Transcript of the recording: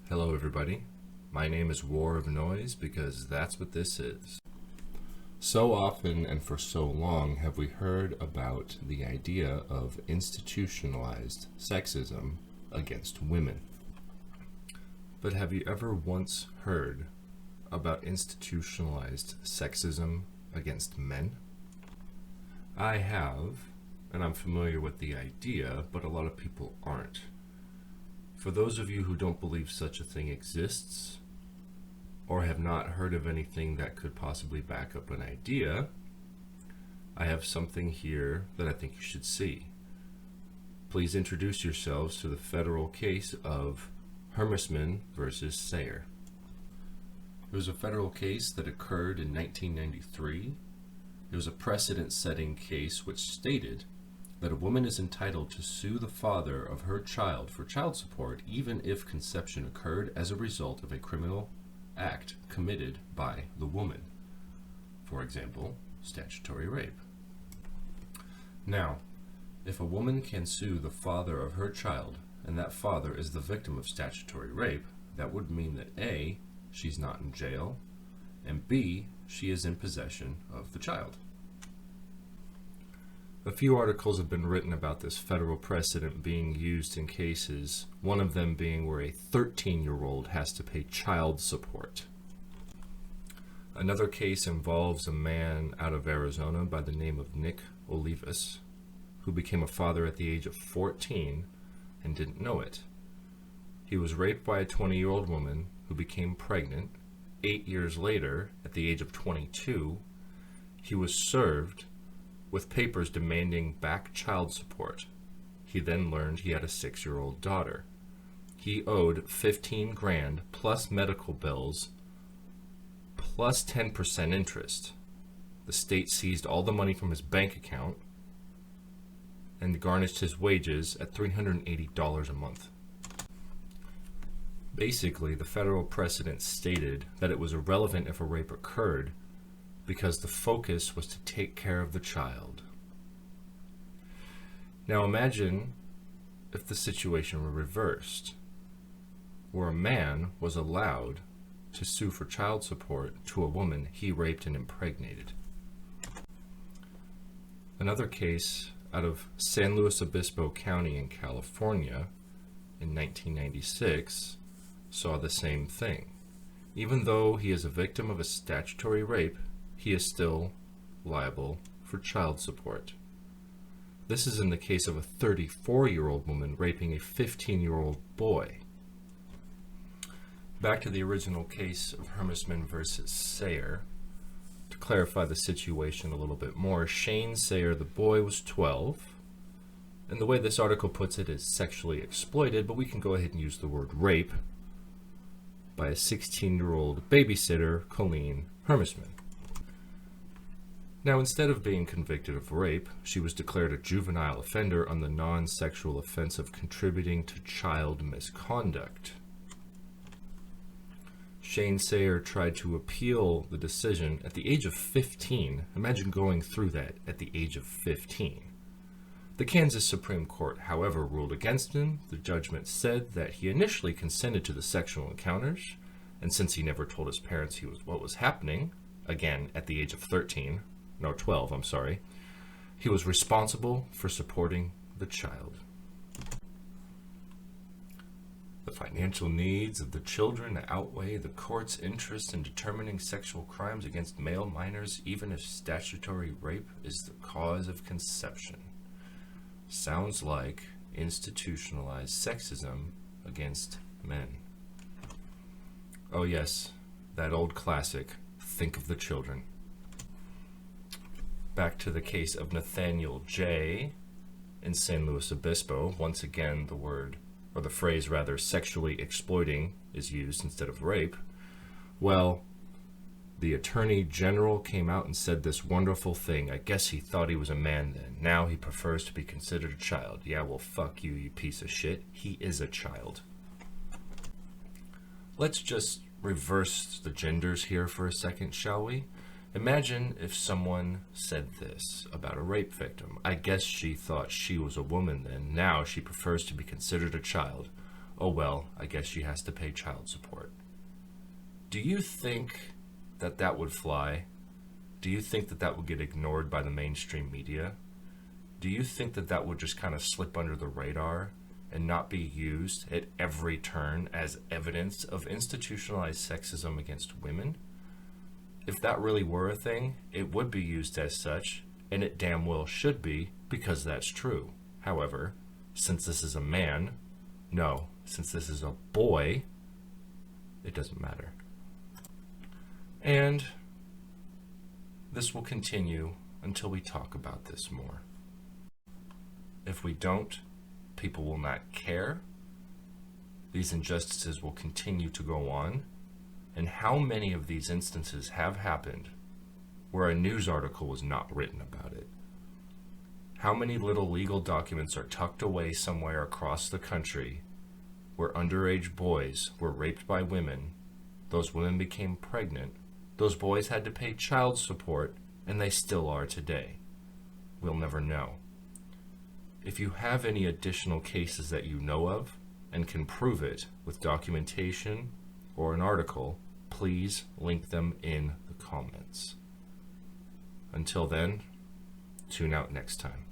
Hello everybody, my name is War of Noise because that's what this is. So often and for so long have we heard about the idea of institutionalized sexism against women. But have you ever once heard about institutionalized sexism against men? I have, and I'm familiar with the idea, but a lot of people aren't. For those of you who don't believe such a thing exists, or have not heard of anything that could possibly back up an idea, I have something here that I think you should see. Please introduce yourselves to the federal case of Hermesman versus Seyer. It was a federal case that occurred in 1993. It was a precedent-setting case which stated that a woman is entitled to sue the father of her child for child support even if conception occurred as a result of a criminal act committed by the woman. For example, statutory rape. Now, if a woman can sue the father of her child and that father is the victim of statutory rape, that would mean that A, she's not in jail, and B, she is in possession of the child. A few articles have been written about this federal precedent being used in cases, one of them being where a 13-year-old has to pay child support. Another case involves a man out of Arizona by the name of Nick Olivas, who became a father at the age of 14 and didn't know it. He was raped by a 20-year-old woman who became pregnant. 8 years later, at the age of 22, he was served with papers demanding back child support. He then learned he had a 6-year-old daughter. He owed 15 grand plus medical bills plus 10% interest. The state seized all the money from his bank account and garnished his wages at $380 a month. Basically, the federal precedent stated that it was irrelevant if a rape occurred because the focus was to take care of the child. Now imagine if the situation were reversed, where a man was allowed to sue for child support to a woman he raped and impregnated. Another case out of San Luis Obispo County in California in 1996 saw the same thing. Even though he is a victim of a statutory rape, he is still liable for child support. This is in the case of a 34-year-old woman raping a 15-year-old boy. Back to the original case of Hermesman versus Seyer. To clarify the situation a little bit more, Shane Seyer, the boy, was 12, and the way this article puts it is sexually exploited, but we can go ahead and use the word rape, by a 16-year-old babysitter, Colleen Hermesman. Now, instead of being convicted of rape, she was declared a juvenile offender on the non-sexual offense of contributing to child misconduct. Shane Seyer tried to appeal the decision at the age of 15. Imagine going through that at the age of 15. The Kansas Supreme Court, however, ruled against him. The judgment said that he initially consented to the sexual encounters, and since he never told his parents what was happening, again at the age of 12, he was responsible for supporting the child. The financial needs of the children outweigh the court's interest in determining sexual crimes against male minors, even if statutory rape is the cause of conception. Sounds like institutionalized sexism against men. Oh yes, that old classic, think of the children. Back to the case of Nathaniel J. in San Luis Obispo. Once again, the phrase sexually exploiting is used instead of rape. Well, the Attorney General came out and said this wonderful thing. I guess he thought he was a man then. Now he prefers to be considered a child. Yeah, well, fuck you, you piece of shit. He is a child. Let's just reverse the genders here for a second, shall we? Imagine if someone said this about a rape victim. I guess she thought she was a woman then. Now she prefers to be considered a child. oh well, I guess she has to pay child support. Do you think that that would fly? Do you think that that would get ignored by the mainstream media? Do you think that that would just kind of slip under the radar and not be used at every turn as evidence of institutionalized sexism against women? If that really were a thing, it would be used as such, and it damn well should be, because that's true. However, since this is a man, since this is a boy, it doesn't matter. And this will continue until we talk about this more. If we don't, people will not care. These injustices will continue to go on. And how many of these instances have happened where a news article was not written about it? How many little legal documents are tucked away somewhere across the country where underage boys were raped by women, those women became pregnant, those boys had to pay child support, and they still are today? We'll never know. If you have any additional cases that you know of and can prove it with documentation or an article, please link them in the comments. Until then, tune out next time.